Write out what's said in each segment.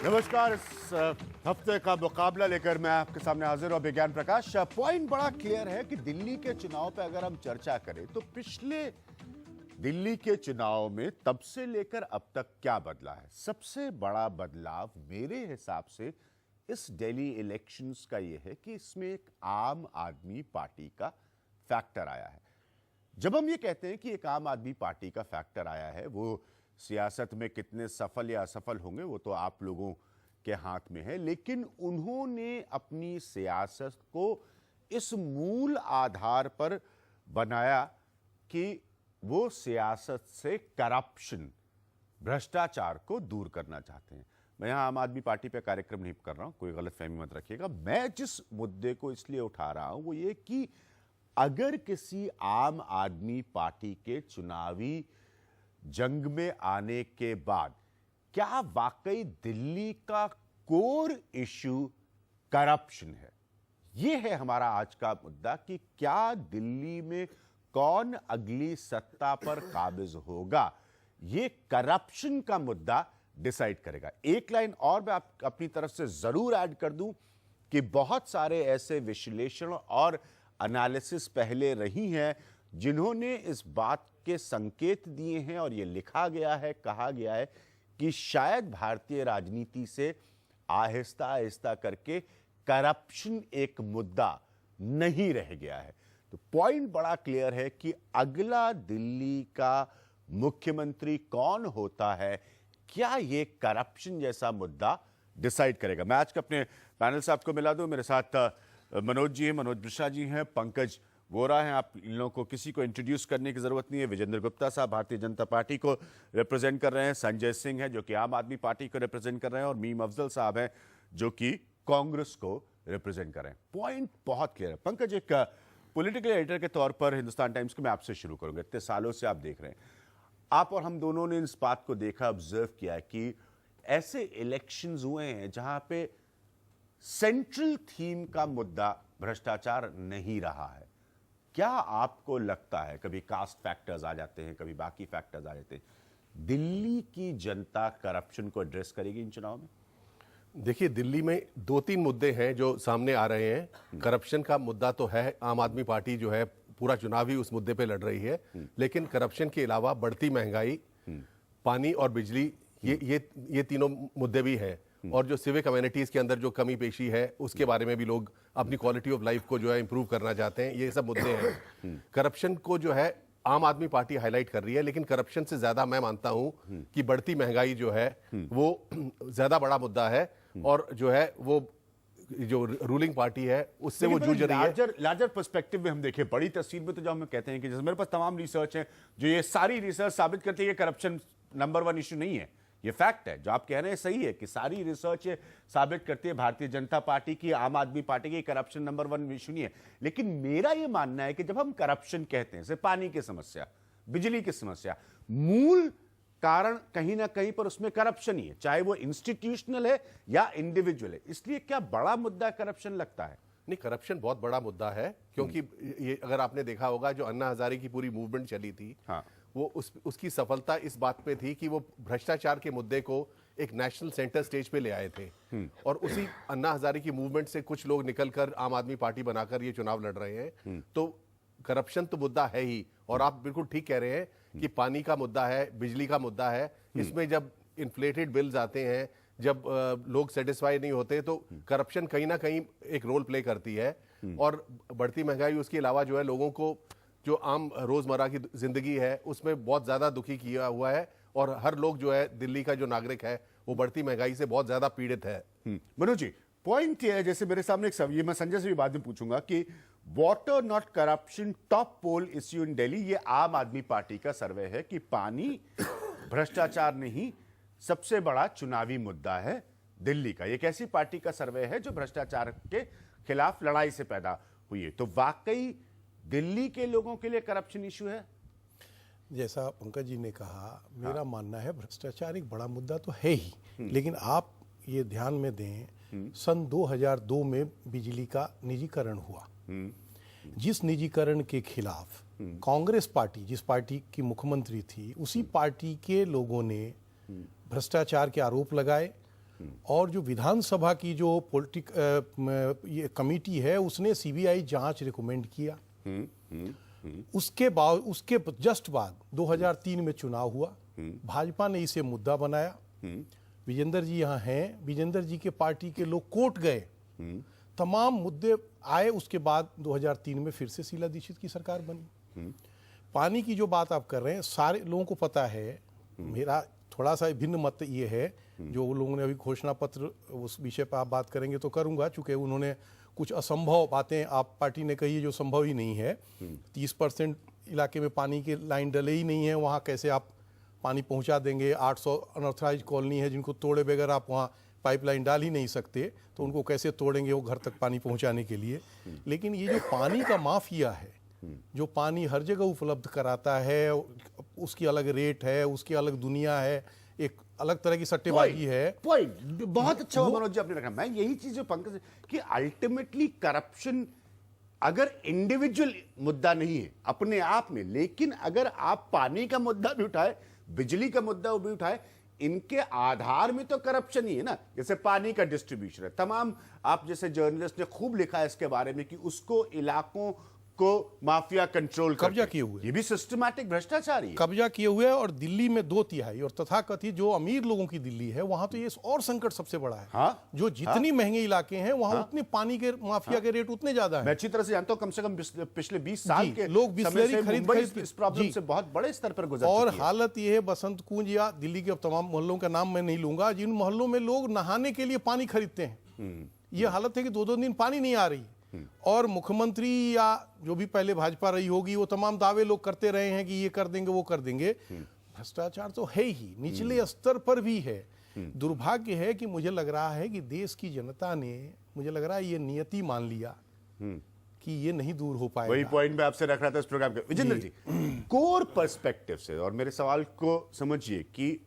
नमस्कार। इस हफ्ते का मुकाबला लेकर मैं आपके सामने हाजिर हूं, विज्ञान प्रकाश। पॉइंट बड़ा क्लियर है कि दिल्ली के चुनाव पे अगर हम चर्चा करें तो पिछले दिल्ली के चुनाव में तब से लेकर अब तक क्या बदला है। सबसे बड़ा बदलाव मेरे हिसाब से इस दिल्ली इलेक्शंस का यह है कि इसमें एक आम आदमी पार्टी का फैक्टर आया है। जब हम ये कहते हैं कि एक आम आदमी पार्टी का फैक्टर आया है, वो सियासत में कितने सफल या असफल होंगे वो तो आप लोगों के हाथ में है, लेकिन उन्होंने अपनी सियासत को इस मूल आधार पर बनाया कि वो सियासत से करप्शन, भ्रष्टाचार को दूर करना चाहते हैं। मैं यहां आम आदमी पार्टी पे कार्यक्रम नहीं कर रहा हूं, कोई गलतफहमी मत रखिएगा। मैं जिस मुद्दे को इसलिए उठा रहा हूं वो ये कि अगर किसी आम आदमी पार्टी के चुनावी जंग में आने के बाद क्या वाकई दिल्ली का कोर इश्यू करप्शन है, यह है हमारा आज का मुद्दा कि क्या दिल्ली में कौन अगली सत्ता पर काबिज होगा, यह करप्शन का मुद्दा डिसाइड करेगा। एक लाइन और मैं अपनी तरफ से जरूर ऐड कर दूं कि बहुत सारे ऐसे विश्लेषण और एनालिसिस पहले रही हैं जिन्होंने इस बात के संकेत दिए हैं और यह लिखा गया है, कहा गया है कि शायद भारतीय राजनीति से आहिस्ता आहिस्ता करके करप्शन एक मुद्दा नहीं रह गया है। तो पॉइंट बड़ा क्लियर है कि अगला दिल्ली का मुख्यमंत्री कौन होता है, क्या यह करप्शन जैसा मुद्दा डिसाइड करेगा। मैं आज के अपने पैनल साहब को मिला दूं। मेरे साथ मनोज जी हैं, मनोज मिश्रा जी हैं, पंकज वोरा हैं। आप इन लोगों को किसी को इंट्रोड्यूस करने की जरूरत नहीं है। विजेंद्र गुप्ता साहब भारतीय जनता पार्टी को रिप्रेजेंट कर रहे हैं, संजय सिंह है जो कि आम आदमी पार्टी को रिप्रेजेंट कर रहे हैं, और मीम अफजल साहब हैं जो कि कांग्रेस को रिप्रेजेंट कर रहे हैं। पॉइंट बहुत क्लियर है। पंकज, एक पॉलिटिकल एडिटर के तौर पर हिंदुस्तान टाइम्स को मैं आपसे शुरू करूंगा। इतने सालों से आप देख रहे हैं, आप और हम दोनों ने इस बात को देखा, ऑब्जर्व किया कि ऐसे इलेक्शंस हुए हैं जहां पे सेंट्रल थीम का मुद्दा भ्रष्टाचार नहीं रहा है। क्या आपको लगता है, कभी कास्ट फैक्टर्स आ जाते हैं, कभी बाकी फैक्टर्स आ जाते हैं, दिल्ली की जनता करप्शन को एड्रेस करेगी इन चुनाव में? देखिए, दिल्ली में दो तीन मुद्दे हैं जो सामने आ रहे हैं। करप्शन का मुद्दा तो है, आम आदमी पार्टी जो है पूरा चुनाव ही उस मुद्दे पे लड़ रही है, लेकिन करप्शन के अलावा बढ़ती महंगाई, पानी और बिजली, ये तीनों मुद्दे भी हैं। और जो सिविक कम्युनिटीज के अंदर जो कमी पेशी है उसके बारे में भी लोग अपनी क्वालिटी ऑफ लाइफ को जो है इंप्रूव करना चाहते हैं। ये सब मुद्दे हैं। करप्शन को जो है आम आदमी पार्टी हाईलाइट कर रही है, लेकिन करप्शन से ज्यादा मैं मानता हूं कि बढ़ती महंगाई जो है वो ज्यादा बड़ा मुद्दा है, और जो है वो जो रूलिंग पार्टी है उससे वो जूझ रही है। लार्जर पर्सपेक्टिव में हम देखें, बड़ी तस्वीर में तो जो हम कहते हैं कि जैसे मेरे पास तमाम रिसर्च है जो ये सारी रिसर्च साबित करती है कि करप्शन नंबर 1 इशू नहीं है। ये फैक्ट है, जो आप कह रहे हैं सही है कि सारी रिसर्च साबित करती है भारतीय जनता पार्टी की, आम आदमी पार्टी की, करप्शन नंबर 1 इशू नहीं है। लेकिन मेरा ये मानना है कि जब हम करप्शन कहते हैं, जैसे पानी की समस्या, बिजली की समस्या, मूल कारण कहीं ना कहीं पर उसमें करप्शन ही है, चाहे वो इंस्टीट्यूशनल है या इंडिविजुअल है। इसलिए क्या बड़ा मुद्दा करप्शन लगता है? नहीं, करप्शन बहुत बड़ा मुद्दा है, क्योंकि ये अगर आपने देखा होगा जो अन्ना हजारे की पूरी मूवमेंट चली थी, हाँ, वो उसकी सफलता इस बात पे थी कि वो भ्रष्टाचार के मुद्दे को एक नेशनल सेंटर स्टेज पे ले आए थे। और उसी अन्ना हजारे की मूवमेंट से कुछ लोग निकलकर आम आदमी पार्टी बनाकर ये चुनाव लड़ रहे हैं। तो करप्शन तो मुद्दा है ही, और आप बिल्कुल ठीक कह रहे हैं कि पानी का मुद्दा है, बिजली का मुद्दा है। इसमें जब इन्फ्लेटेड बिल्स आते हैं, जब लोग सेटिस्फाई नहीं होते, तो करप्शन कहीं ना कहीं एक रोल प्ले करती है। और बढ़ती महंगाई, उसके अलावा जो है लोगों को जो आम रोजमर्रा की जिंदगी है उसमें बहुत ज्यादा दुखी किया हुआ है, और हर लोग जो है दिल्ली का जो नागरिक है वो बढ़ती महंगाई से बहुत ज्यादा पीड़ित है। मनोज जी, पॉइंट ये है, जैसे मेरे सामने एक सवाल, ये मैं संजय से भी बाद में पूछूंगा कि water not corruption top poll issue in Delhi, ये आम आदमी पार्टी का सर्वे है कि पानी भ्रष्टाचार नहीं सबसे बड़ा चुनावी मुद्दा है दिल्ली का। एक ऐसी पार्टी का सर्वे है जो भ्रष्टाचार के खिलाफ लड़ाई से पैदा हुई है। तो वाकई दिल्ली के लोगों के लिए करप्शन इशू है? जैसा पंकज जी ने कहा, मेरा मानना है भ्रष्टाचार एक बड़ा मुद्दा तो है ही, लेकिन आप ये ध्यान में दें, सन 2002 में बिजली का निजीकरण हुआ। जिस निजीकरण के खिलाफ कांग्रेस पार्टी, जिस पार्टी की मुख्यमंत्री थी, उसी पार्टी के लोगों ने भ्रष्टाचार के आरोप लगाए और जो विधानसभा की जो ये कमेटी है उसने सीबीआई जांच रिकमेंड किया। उसके जस्ट बाद 2003 में चुनाव हुआ, भाजपा ने इसे मुद्दा बनाया। विजेंद्र जी यहाँ हैं, विजेंद्र जी के पार्टी के लोग कोर्ट गए, तमाम मुद्दे आए। उसके बाद 2003 में फिर से शीला दीक्षित की सरकार बनी। पानी की जो बात आप कर रहे हैं, सारे लोगों को पता है। मेरा थोड़ा सा भिन्न मत ये है, जो वो लोगों ने अभी घोषणा पत्र, उस विषय पर आप बात करेंगे तो करूंगा, चूंकि उन्होंने कुछ असंभव बातें आप पार्टी ने कही है जो संभव ही नहीं है। 30% इलाके में पानी की लाइन डले ही नहीं है, वहाँ कैसे आप पानी पहुँचा देंगे? 800 अनऑथराइज कॉलोनी है जिनको तोड़े बगैर आप वहाँ पाइपलाइन डाल ही नहीं सकते, तो उनको कैसे तोड़ेंगे वो घर तक पानी पहुँचाने के लिए? लेकिन ये जो पानी का माफिया है, जो पानी हर जगह उपलब्ध कराता है, उसकी अलग रेट है, उसकी अलग दुनिया है, एक अलग तरह की सट्टेबाजी है। पॉइंट बहुत अच्छा मनोज जी आपने रखा। मैं यही चीज जो पंकज कि अल्टीमेटली करप्शन अगर इंडिविजुअल मुद्दा नहीं है अपने आप में, लेकिन अगर आप पानी का मुद्दा भी उठाए, बिजली का मुद्दा भी उठाए, इनके आधार में तो करप्शन ही है ना। जैसे पानी का डिस्ट्रीब्यूशन है, तमाम आप जैसे जर्नलिस्ट ने खूब लिखा है इसके बारे में कि उसको इलाकों को माफिया कंट्रोल कब्जा किए हुए, ये भी सिस्टमैटिक भ्रष्टाचार ही है। कब्जा किए हुए। और दिल्ली में 2/3 और तथाकथित जो अमीर लोगों की दिल्ली है, वहां तो ये और संकट सबसे बड़ा है। हाँ, जो जितनी महंगे इलाके हैं वहां उतने पानी के माफिया के रेट उतने ज्यादा है। मैं अच्छी तरह से जानता हूं, कम से कम पिछले 20 साल के लोग बिस्लेरी खरीद इस प्रॉब्लम से बहुत बड़े स्तर पर गुजर और चुकी है। हालत ये है, बसंत कुंज या दिल्ली के तमाम मोहल्लों का नाम मैं नहीं लूंगा, जिन मोहल्लों में लोग नहाने के लिए पानी खरीदते हैं, ये हालत है कि 2-2 दिन पानी नहीं आ रही। और मुख्यमंत्री या जो भी पहले भाजपा रही होगी, वो तमाम दावे लोग करते रहे हैं कि ये कर देंगे वो कर देंगे। भ्रष्टाचार तो है ही, निचले स्तर पर भी है। दुर्भाग्य है कि मुझे लग रहा है कि देश की जनता ने, मुझे लग रहा है ये नियति मान लिया कि ये नहीं दूर हो पाएगा। वही पॉइंट मैं आपसे रख रहा था इस प्रोग्राम के। विजेंद्र जी, कोर पर्सपेक्टिव से, और मेरे सवाल को समझिए कि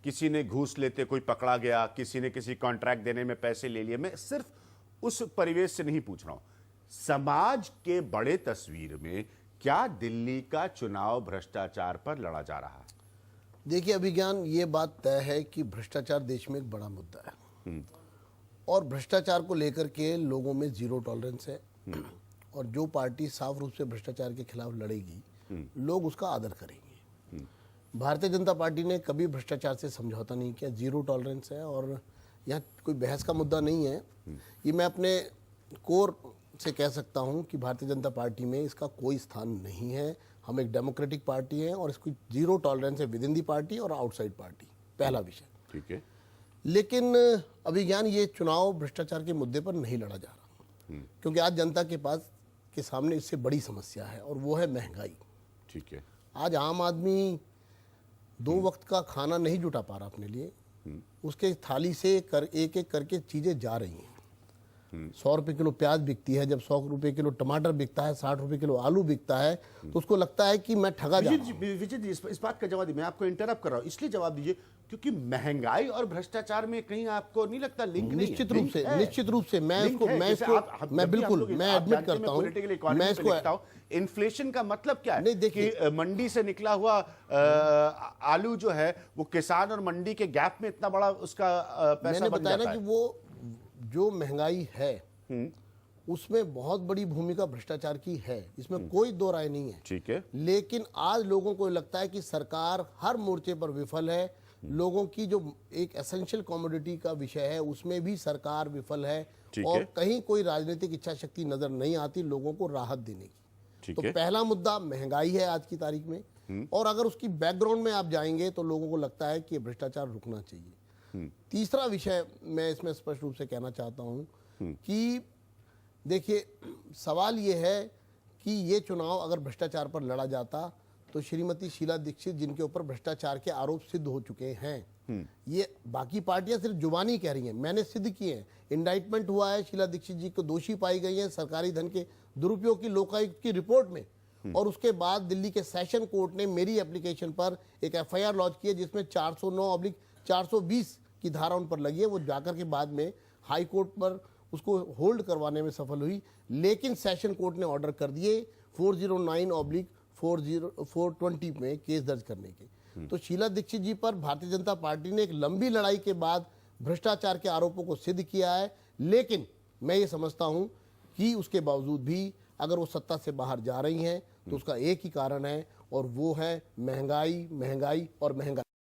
किसी ने घूस लेते कोई पकड़ा गया, किसी ने किसी कॉन्ट्रैक्ट देने में पैसे ले लिए, मैं सिर्फ उस परिवेश से नहीं पूछ रहा हूं, समाज के बड़े तस्वीर में क्या दिल्ली का चुनाव भ्रष्टाचार पर लड़ा जा रहा है? देखिए अभिज्ञान, ये बात तय है कि भ्रष्टाचार देश में एक बड़ा मुद्दा है और भ्रष्टाचार को लेकर के लोगों में जीरो टॉलरेंस है। और जो पार्टी साफ रूप से भ्रष्टाचार के खिलाफ लड़ेगी, लोग उसका आदर करेंगे। भारतीय जनता पार्टी ने कभी भ्रष्टाचार से समझौता नहीं किया, जीरो टॉलरेंस है। और यहाँ कोई बहस का मुद्दा नहीं है। ये मैं अपने कोर से कह सकता हूँ कि भारतीय जनता पार्टी में इसका कोई स्थान नहीं है। हम एक डेमोक्रेटिक पार्टी हैं और इसकी जीरो टॉलरेंस है विद इन दी पार्टी और आउटसाइड पार्टी, पहला विषय। ठीक है, लेकिन अभिज्ञान, ये चुनाव भ्रष्टाचार के मुद्दे पर नहीं लड़ा जा रहा, क्योंकि आज जनता के सामने इससे बड़ी समस्या है और वो है महंगाई। ठीक है, आज आम आदमी 2 वक्त का खाना नहीं जुटा पा रहा अपने लिए, उसके थाली से एक एक करके चीजें जा रही हैं। 100 रुपए किलो प्याज बिकती है, जब 100 रुपए किलो टमाटर बिकता है, 60 रुपए किलो आलू बिकता है, तो उसको लगता है कि मैं ठगा जा रहा हूं। विजय जी, इस बात का जवाब दीजिए। मैं आपको इंटरप्ट कर रहा हूं, इसलिए जवाब दीजिए क्योंकि महंगाई और भ्रष्टाचार में कहीं आपको नहीं लगता लिंक नहीं है? निश्चित रूप से मैं एडमिट करता हूं, मैं इसको इन्फ्लेशन का मतलब क्या है? नहीं, देखिए, कि मंडी से निकला हुआ आलू जो है वो किसान और मंडी के गैप में इतना बड़ा उसका पैसा मैंने बन बताया जाता ना है। कि वो जो महंगाई है उसमें बहुत बड़ी भूमिका भ्रष्टाचार की है, इसमें कोई दो राय नहीं है। ठीक है, लेकिन आज लोगों को लगता है कि सरकार हर मोर्चे पर विफल है। लोगों की जो एक एसेंशियल कमोडिटी का विषय है उसमें भी सरकार विफल है और कहीं कोई राजनीतिक इच्छा शक्ति नजर नहीं आती लोगों को राहत देने की। तो पहला मुद्दा महंगाई है आज की तारीख में, और अगर उसकी बैकग्राउंड में आप जाएंगे तो लोगों को लगता है कि भ्रष्टाचार रुकना चाहिए। तीसरा विषय मैं इसमें स्पष्ट रूप से कहना चाहता हूं कि देखिए, सवाल ये है कि ये चुनाव अगर भ्रष्टाचार पर लड़ा जाता तो श्रीमती शीला दीक्षित, जिनके ऊपर भ्रष्टाचार के आरोप सिद्ध हो चुके हैं, ये बाकी पार्टियां सिर्फ जुबानी कह रही हैं, मैंने सिद्ध किए हैं, इंडाइटमेंट हुआ है, शीला दीक्षित जी को दोषी पाई गई है सरकारी धन के दुरुपयोग की लोकायुक्त की रिपोर्ट में। और उसके बाद दिल्ली के सेशन कोर्ट ने मेरी एप्लीकेशन पर एक FIR लॉन्च की है जिसमें 409/420 की धारा उन पर लगी है। वो जाकर के बाद में हाई कोर्ट पर उसको होल्ड करवाने में सफल हुई, लेकिन सेशन कोर्ट ने ऑर्डर कर दिए 409/420 में केस दर्ज करने के। तो शीला दीक्षित जी पर भारतीय जनता पार्टी ने एक लंबी लड़ाई के बाद भ्रष्टाचार के आरोपों को सिद्ध किया है। लेकिन मैं ये समझता हूं कि उसके बावजूद भी अगर वो सत्ता से बाहर जा रही हैं तो उसका एक ही कारण है, और वो है महंगाई, महंगाई और महंगाई।